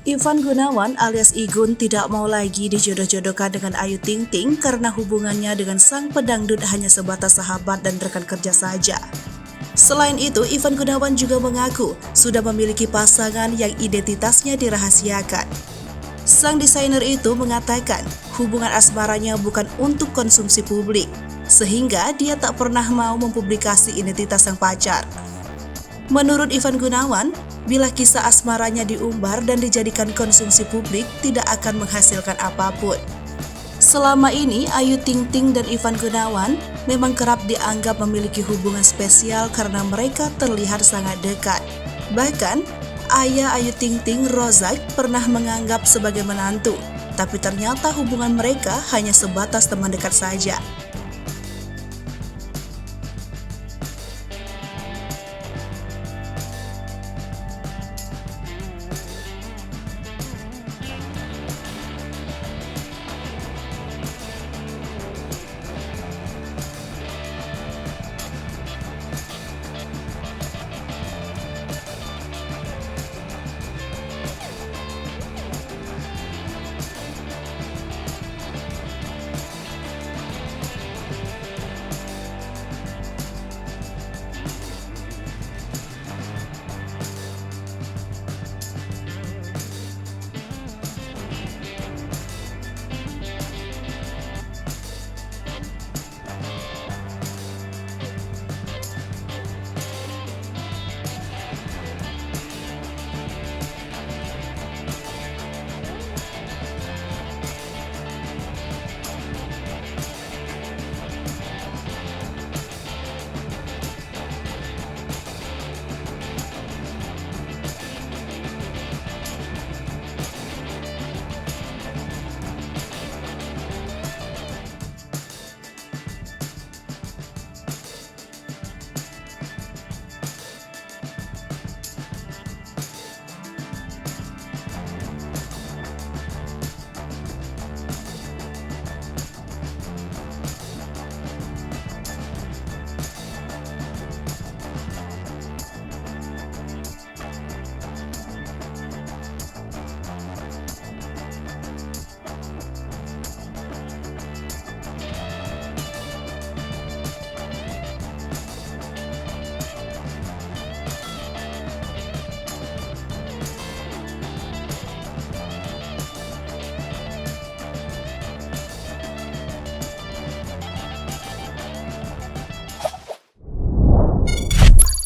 Ivan Gunawan alias Igun tidak mau lagi dijodoh-jodohkan dengan Ayu Ting Ting karena hubungannya dengan sang pedangdut hanya sebatas sahabat dan rekan kerja saja. Selain itu, Ivan Gunawan juga mengaku sudah memiliki pasangan yang identitasnya dirahasiakan. Sang desainer itu mengatakan hubungan asmaranya bukan untuk konsumsi publik, sehingga dia tak pernah mau mempublikasi identitas sang pacar. Menurut Ivan Gunawan, bila kisah asmaranya diumbar dan dijadikan konsumsi publik, tidak akan menghasilkan apapun. Selama ini, Ayu Ting Ting dan Ivan Gunawan memang kerap dianggap memiliki hubungan spesial karena mereka terlihat sangat dekat. Bahkan, ayah Ayu Ting Ting, Rozak, pernah menganggap sebagai menantu, tapi ternyata hubungan mereka hanya sebatas teman dekat saja.